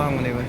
ꯋꯥꯡꯕꯅꯦ ꯚꯥꯏ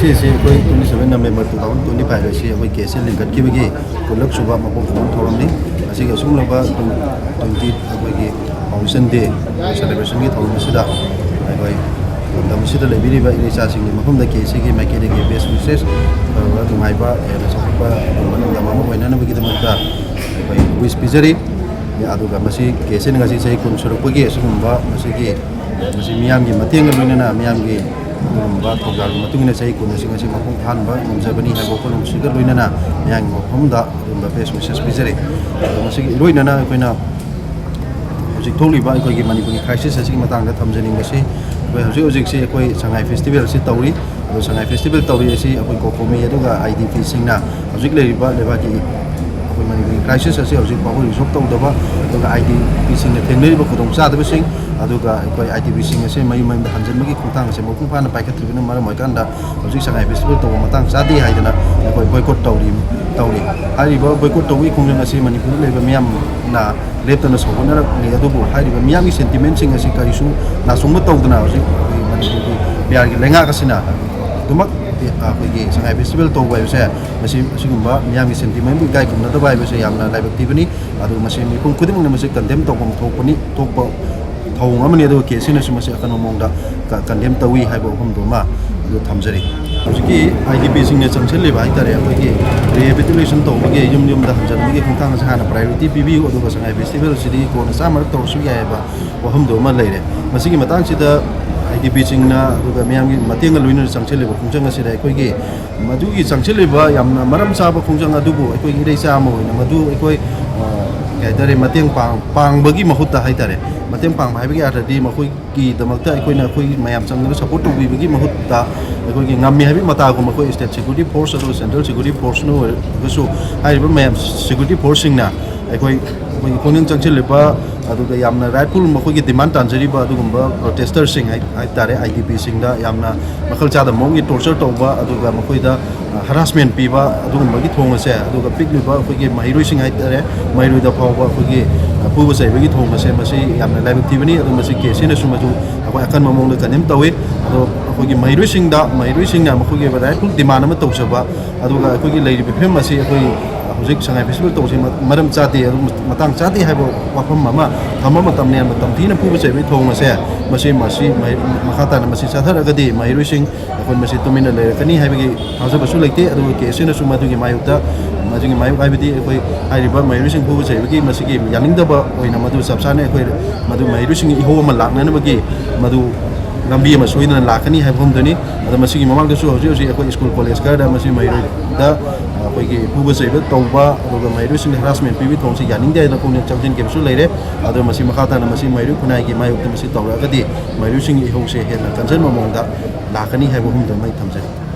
ꯁꯤꯁꯤ ꯑꯩꯈꯣꯏ 27 ꯅꯕꯦꯝꯕꯔ 2025 ꯑꯁꯤ ꯑꯩꯈꯣꯏ ꯀꯦꯁꯁꯦ ꯂꯤꯡꯈꯠꯈꯤꯕꯒꯤ ꯄꯨꯂꯞ ꯁꯨꯕ ꯃꯄꯣꯛ ꯊꯧꯔꯝꯅꯤ ꯑꯁꯤꯒꯤ ꯑꯁꯨꯝꯂꯕ 20 ꯑꯩꯈꯣꯏꯒꯤ ꯐꯥꯎꯟꯗꯦꯁꯟ ꯗꯦ ꯁꯦꯂꯦꯕ꯭ꯔꯦꯁꯟꯒꯤ ꯊꯧꯔꯝ ꯑꯁꯤꯗ ꯑꯩꯈꯣꯏ ꯂꯝꯗꯝ ꯑꯁꯤꯗ ꯂꯩꯕꯤꯔꯤꯕ ꯏꯆꯥꯁꯤꯡꯒꯤ ꯃꯐꯝꯗ ꯀꯦꯁꯁꯤꯒꯤ ꯃꯥꯏꯀꯩꯗꯒꯤ ꯕꯦꯁ ꯋꯤꯁꯦꯁ ꯇꯧꯔꯒ ꯅꯨꯡꯉꯥꯏꯕ ꯍꯦꯟꯅ ꯆꯥꯎꯈꯠꯄ ꯂꯝꯗꯝ ꯑꯃ ꯑꯣꯏꯅꯅꯕꯒꯤꯗꯃꯛꯇ ꯑꯩꯈꯣꯏ ꯋꯤꯁ ꯄꯤꯖꯔꯤ ꯑꯗꯨꯒ ꯃꯁꯤ ꯀꯦꯁꯁꯤꯅ ꯉꯁꯤ ꯆꯍꯤ 10 ꯁꯨꯔꯛꯄꯒꯤ ꯑꯁꯤꯒꯨꯝꯕ ꯃꯁꯤ ꯃꯤꯌꯥꯝꯒꯤ ꯃꯇꯦꯡꯒ ꯂꯣꯏꯅꯅ ꯃꯤꯌꯥꯝꯒꯤ ꯑꯗꯨꯒꯨꯝꯕ ꯊꯧꯖꯥꯜꯒꯤ ꯃꯇꯨꯡ ꯏꯟꯅ ꯆꯍꯤ 10 ꯑꯁꯤ ꯃꯄꯨꯡ ꯐꯥꯍꯟꯕ ꯉꯝꯖꯕꯅꯤ ꯍꯥꯏꯕ ꯋꯥꯈꯜꯂꯣꯟꯁꯤꯒ ꯂꯣꯏꯅꯅ ꯃꯌꯥꯝꯒꯤ ꯃꯐꯝꯗ ꯑꯗꯨꯒꯨꯝꯕ ꯕꯦꯁ ꯋꯤꯁꯦꯁ ꯄꯤꯖꯔꯤ ꯃꯁꯤꯒꯤ ꯏꯔꯣꯏꯅꯅ ꯑꯩꯈꯣꯏꯅ ꯍꯧꯖꯤꯛ ꯊꯣꯛꯂꯤꯕ ꯑꯩꯈꯣꯏꯒꯤ ꯃꯅꯤꯄꯨꯔꯒꯤ ꯈ꯭ꯔꯥꯏꯁꯤꯁ ꯑꯁꯤꯒꯤ ꯃꯇꯥꯡꯗ ꯊꯝꯖꯅꯤꯡꯕꯁꯤ ꯑꯩꯈꯣꯏ ꯍꯧꯖꯤꯛꯁꯤ ꯑꯩꯈꯣꯏ ꯁꯉꯥꯏ ꯐꯦꯁꯇꯤꯚꯦꯜ ꯑꯁꯤ ꯇꯧꯔꯤ ꯑꯗꯣ ꯁꯉꯥꯏ ꯐꯦꯁꯇꯤꯚꯦꯜ ꯇꯧꯔꯤ ꯑꯁꯤ ꯑꯩꯈꯣꯏ ꯀꯣꯀꯣꯃꯤ ꯑꯗꯨꯒ IDPꯁꯤꯡꯅ ꯍꯧꯖꯤꯛ ꯂꯩꯔꯤꯕ ꯂꯩꯕꯥꯛꯀꯤ ꯑꯩꯈꯣꯏ ꯃꯅꯤꯄꯨꯔꯒꯤ ꯈ꯭ꯔꯥꯏꯁꯤꯁ ꯑꯁꯤ ꯍꯧꯖꯤꯛ ꯐꯥꯎꯕ ꯔꯤꯖꯣꯜꯕ ꯇꯧꯗꯕ ꯑꯗꯨꯒ IDPꯁꯤꯡꯅ ꯊꯦꯡꯅꯔꯤꯕ ꯈꯨꯗꯣꯡꯆꯥꯗꯕꯁꯤꯡ ꯑꯗꯨꯒ ꯑꯩꯈꯣꯏ IDPꯁꯤꯡ ꯑꯁꯤ ꯃꯌꯨꯝꯗ ꯍꯟꯖꯤꯟꯕꯒꯤ ꯈꯣꯡꯊꯥꯡ ꯑꯁꯤ ꯃꯄꯨꯡ ꯐꯥꯅ ꯄꯥꯏꯈꯠꯇ꯭ꯔꯤꯕꯅ ꯃꯔꯝ ꯑꯣꯏꯀꯥꯟꯗ ꯍꯧꯖꯤꯛ ꯁꯉꯥꯏ ꯐꯦꯁꯇꯤꯚꯦꯜ ꯇꯧꯕ ꯃꯇꯥꯡ ꯆꯥꯗꯦ ꯍꯥꯏꯗꯅ ꯑꯩꯈꯣꯏ ꯕꯣꯏꯀꯣꯠ ꯇꯧꯔꯤ ꯍꯥꯏꯔꯤꯕ ꯕꯣꯏꯀꯣꯠ ꯇꯧꯕꯒꯤ ꯈꯣꯡꯖꯪ ꯑꯁꯤ ꯃꯅꯤꯄꯨꯔꯗ ꯂꯩꯕ ꯃꯤꯌꯥꯝꯅ ꯂꯦꯞꯇꯅ ꯁꯧꯒꯠꯅꯔꯛꯂꯤ ꯑꯗꯨꯕꯨ ꯍꯥꯏꯔꯤꯕ ꯃꯤꯌꯥꯝꯒꯤ ꯁꯦꯟꯇꯤꯃꯦꯟꯁꯤꯡ ꯑꯁꯤ ꯀꯔꯤꯁꯨ ꯅꯥꯆꯨꯡꯕ ꯇꯧꯗꯅ ꯍꯧꯖꯤꯛ ꯑꯩꯈꯣꯏ ꯃꯅꯤꯄꯨꯔꯒꯤ ꯕꯤꯍꯥꯔꯒꯤ ꯂꯩꯉꯥꯛ ꯑꯁꯤꯅ ꯑꯗꯨꯃꯛ ꯑꯩꯈꯣꯏꯒꯤ ꯁꯉꯥꯏ ꯐꯦꯁꯇꯤꯚꯦꯜ ꯇꯧꯕ ꯍꯥꯏꯕꯁꯦ ꯃꯁꯤ ꯑꯁꯤꯒꯨꯝꯕ ꯃꯤꯌꯥꯝꯒꯤ ꯁꯦꯟꯇꯤꯃꯦꯟꯕꯨ ꯏꯀꯥꯏ ꯈꯨꯝꯅꯗꯕ ꯍꯥꯏꯕꯁꯦ ꯌꯥꯝꯅ ꯂꯥꯏꯕꯛ ꯊꯤꯕꯅꯤ ꯑꯗꯨ ꯃꯁꯤ ꯃꯤꯄꯨꯝ ꯈꯨꯗꯤꯡꯃꯛꯅ ꯃꯁꯤ ꯀꯟꯗꯦꯝ ꯇꯧꯐꯝ ꯊꯣꯛꯄ ꯊꯧꯑꯣꯡ ꯑꯃꯅꯤ ꯑꯗꯨꯒ ꯀꯦꯁꯁꯤꯅꯁꯨ ꯃꯁꯤ ꯑꯀꯟꯕ ꯃꯑꯣꯡꯗ ꯀꯟꯗꯦꯝ ꯇꯧꯏ ꯍꯥꯏꯕ ꯋꯥꯐꯝꯗꯨꯃ ꯑꯗꯨ ꯊꯝꯖꯔꯤ ꯍꯧꯖꯤꯛꯀꯤ IDPꯁꯤꯡꯅ ꯆꯪꯁꯤꯜꯂꯤꯕ ꯍꯥꯏꯇꯥꯔꯦ ꯑꯩꯈꯣꯏꯒꯤ ꯔꯤꯍꯦꯕꯤꯂꯤꯇꯦꯁꯟ ꯇꯧꯕꯒꯤ ꯌꯨꯝꯗ ꯍꯟꯖꯟꯕꯒꯤ ꯈꯣꯡꯊꯥꯡ ꯑꯁꯤ ꯍꯥꯟꯅ ꯄ꯭ꯔꯥꯏꯌꯣꯔꯤꯇꯤ ꯄꯤꯕꯤꯌꯨ ꯑꯗꯨꯒ ꯁꯉꯥꯏ ꯐꯦꯁꯇꯤꯚꯦꯜ ꯑꯁꯤꯗꯤ ꯀꯣꯟꯅ ꯆꯥꯝꯃꯔꯛ ꯇꯧꯔꯁꯨ ꯌꯥꯏ ꯍꯥꯏꯕ ꯋꯥꯐꯝꯗꯨ ꯑꯃ ꯂꯩꯔꯦ ꯃꯁꯤꯒꯤ ꯃꯇꯥꯡꯁꯤꯗ IDPꯁꯤꯡꯅ ꯑꯗꯨꯒ ꯃꯤꯌꯥꯝꯒꯤ ꯃꯇꯦꯡꯒ ꯂꯣꯏꯅꯅ ꯆꯪꯁꯤꯜꯂꯤꯕ ꯈꯣꯡꯖꯪ ꯑꯁꯤꯗ ꯑꯩꯈꯣꯏꯒꯤ ꯃꯗꯨꯒꯤ ꯆꯪꯁꯤꯜꯂꯤꯕ ꯌꯥꯝꯅ ꯃꯔꯝ ꯆꯥꯕ ꯈꯣꯡꯖꯪ ꯑꯗꯨꯕꯨ ꯑꯩꯈꯣꯏꯒꯤ ꯏꯔꯩꯆꯥ ꯑꯃ ꯑꯣꯏꯅ ꯃꯗꯨ ꯑꯩꯈꯣꯏ ꯀꯩ ꯍꯥꯏꯇꯥꯔꯦ ꯃꯇꯦꯡ ꯄꯥꯡꯕꯒꯤ ꯃꯍꯨꯠꯇ ꯍꯥꯏꯇꯥꯔꯦ ꯃꯇꯦꯡ ꯄꯥꯡꯕ ꯍꯥꯏꯕꯒꯤ ꯑꯥꯔꯊꯗꯤ ꯃꯈꯣꯏꯒꯤꯗꯃꯛꯇ ꯑꯩꯈꯣꯏꯒꯤ ꯃꯌꯥꯝ ꯆꯪꯗꯅ ꯁꯄꯣꯔꯠ ꯇꯧꯕꯤꯕꯒꯤ ꯃꯍꯨꯠꯇ ꯑꯩꯈꯣꯏꯒꯤ ꯉꯝꯃꯤ ꯍꯥꯏꯕꯒꯤ ꯃꯇꯥꯒꯨꯝꯕ ꯑꯩꯈꯣꯏ ꯁ꯭ꯇꯦꯠ ꯁꯦꯀ꯭ꯌꯨꯔꯤꯇꯤ ꯐꯣꯔꯁ ꯑꯗꯨꯒ ꯁꯦꯟꯇ꯭ꯔꯦꯜ ꯁꯦꯀ꯭ꯌꯨꯔꯤꯇꯤ ꯐꯣꯔꯁꯅ ꯑꯣꯏꯔꯒꯁꯨ ꯍꯥꯏꯔꯤꯕ ꯃꯌꯥꯝ ꯁꯦꯀ꯭ꯌꯨꯔꯤꯇꯤ ꯐꯣꯔꯁꯁꯤꯡꯅ ꯑꯩꯈꯣꯏꯒꯤ ꯈꯣꯡꯖꯪ ꯆꯪꯁꯤꯜꯂꯤꯕ ꯑꯗꯨꯒ ꯌꯥꯝꯅ ꯔꯥꯏꯠꯐꯨꯜ ꯃꯈꯣꯏꯒꯤ ꯗꯤꯃꯥꯟ ꯇꯥꯟꯖꯔꯤꯕ ꯑꯗꯨꯒꯨꯝꯕ ꯄ꯭ꯔꯣꯇꯦꯁꯇꯔꯁꯤꯡ ꯍꯥꯏꯇꯥꯔꯦ IDPꯁꯤꯡꯗ ꯌꯥꯝꯅ ꯃꯈꯜ ꯆꯥꯗꯕ ꯃꯑꯣꯡꯒꯤ ꯇꯣꯔꯆꯔ ꯇꯧꯕ ꯑꯗꯨꯒ ꯃꯈꯣꯏꯗ ꯍꯔꯥꯁꯃꯦꯟ ꯄꯤꯕ ꯑꯗꯨꯒꯨꯝꯕꯒꯤ ꯊꯣꯡ ꯑꯁꯦ ꯑꯗꯨꯒ ꯄꯤꯛꯂꯤꯕ ꯑꯩꯈꯣꯏꯒꯤ ꯃꯍꯩꯔꯣꯏꯁꯤꯡ ꯍꯥꯏꯇꯥꯔꯦ ꯃꯍꯩꯔꯣꯏꯗ ꯐꯥꯎꯕ ꯑꯩꯈꯣꯏꯒꯤ ꯐꯨꯕ ꯆꯩꯕꯒꯤ ꯊꯣꯡ ꯑꯁꯦ ꯃꯁꯤ ꯌꯥꯝꯅ ꯂꯥꯏꯕꯛ ꯊꯤꯕꯅꯤ ꯑꯗꯨ ꯃꯁꯤ ꯀꯦꯁꯁꯤꯅꯁꯨ ꯃꯗꯨ ꯑꯩꯈꯣꯏ ꯑꯀꯟꯕ ꯃꯑꯣꯡꯗ ꯀꯟꯗꯦꯝ ꯇꯧꯏ ꯑꯗꯣ ꯑꯩꯈꯣꯏꯒꯤ ꯃꯍꯩꯔꯣꯏꯁꯤꯡꯅ ꯃꯈꯣꯏꯒꯤ ꯔꯥꯏꯠꯐꯨꯜ ꯗꯤꯃꯥꯟ ꯑꯃ ꯇꯧꯖꯕ ꯑꯗꯨꯒ ꯑꯩꯈꯣꯏꯒꯤ ꯂꯩꯔꯤꯕ ꯐꯤꯕꯝ ꯑꯁꯤ ꯑꯩꯈꯣꯏ ꯍꯧꯖꯤꯛ ꯁꯉꯥꯏ ꯐꯦꯁꯇꯤꯚꯦꯜ ꯇꯧꯕꯁꯤ ꯃꯔꯝ ꯆꯥꯗꯦ ꯃꯇꯥꯡ ꯆꯥꯗꯦ ꯍꯥꯏꯕ ꯋꯥꯐꯝ ꯑꯃ ꯊꯝꯕ ꯃꯇꯝꯗ ꯌꯥꯝꯅ ꯇꯝꯊꯤꯅ ꯐꯨꯕ ꯆꯩꯕꯒꯤ ꯊꯧꯑꯣꯡ ꯑꯁꯦ ꯃꯁꯤ ꯃꯈꯥ ꯇꯥꯅ ꯃꯁꯤ ꯆꯠꯊꯔꯒꯗꯤ ꯃꯍꯩꯔꯣꯏꯁꯤꯡ ꯑꯩꯈꯣꯏ ꯃꯁꯤ ꯇꯨꯃꯤꯟꯅ ꯂꯩꯔꯛꯀꯅꯤ ꯍꯥꯏꯕꯒꯤ ꯊꯥꯖꯕꯁꯨ ꯂꯩꯇꯦ ꯑꯗꯨꯒ ꯀꯦꯁꯁꯤꯅꯁꯨ ꯃꯗꯨꯒꯤ ꯃꯥꯌꯣꯛꯇ ꯃꯗꯨꯒꯤ ꯃꯥꯌꯣꯛ ꯍꯥꯏꯕꯗꯤ ꯑꯩꯈꯣꯏ ꯍꯥꯏꯔꯤꯕ ꯃꯍꯩꯔꯣꯏꯁꯤꯡ ꯐꯨꯕ ꯆꯩꯕꯒꯤ ꯃꯁꯤꯒꯤ ꯌꯥꯅꯤꯡꯗꯕ ꯑꯣꯏꯅ ꯃꯗꯨ ꯆꯞ ꯆꯥꯅ ꯑꯩꯈꯣꯏ ꯃꯗꯨ ꯃꯍꯩꯔꯣꯏꯁꯤꯡꯒꯤ ꯏꯍꯧ ꯑꯃ ꯂꯥꯛꯅꯅꯕꯒꯤ ꯃꯗꯨ ꯂꯝꯕꯤ ꯑꯃ ꯁꯣꯏꯗꯅ ꯂꯥꯛꯀꯅꯤ ꯍꯥꯏꯕ ꯋꯥꯐꯝꯗꯨꯅꯤ ꯑꯗꯣ ꯃꯁꯤꯒꯤ ꯃꯃꯥꯡꯗꯁꯨ ꯍꯧꯖꯤꯛ ꯑꯩꯈꯣꯏ ꯁ꯭ꯀꯨꯜ ꯀꯣꯂꯦꯖ ꯈꯔꯗ ꯃꯁꯤ ꯃꯍꯩꯔꯣꯏꯗ ꯑꯩꯈꯣꯏꯒꯤ ꯐꯨꯕ ꯆꯩꯕ ꯇꯧꯕ ꯑꯗꯨꯒ ꯃꯍꯩꯔꯣꯏꯁꯤꯡꯗ ꯍꯔꯥꯁꯃꯦꯟ ꯄꯤꯕꯒꯤ ꯊꯧꯑꯣꯡꯁꯤ ꯌꯥꯅꯤꯡꯗꯦ ꯍꯥꯏꯗꯅ ꯄꯨꯛꯅꯤꯡ ꯆꯪꯁꯤꯟꯈꯤꯕꯁꯨ ꯂꯩꯔꯦ ꯑꯗꯣ ꯃꯁꯤ ꯃꯈꯥ ꯇꯥꯅ ꯃꯁꯤ ꯃꯍꯩꯔꯣꯏ ꯈꯨꯟꯅꯥꯏꯒꯤ ꯃꯥꯌꯣꯛꯇ ꯃꯁꯤ ꯇꯧꯔꯛꯑꯒꯗꯤ ꯃꯍꯩꯔꯣꯏꯁꯤꯡꯒꯤ ꯏꯍꯧꯁꯦ ꯍꯦꯟꯅ ꯀꯟꯖꯟꯕ ꯃꯑꯣꯡꯗ ꯂꯥꯛꯀꯅꯤ ꯍꯥꯏꯕ ꯋꯥꯐꯝꯗꯨ ꯑꯩ ꯊꯝꯖꯔꯤ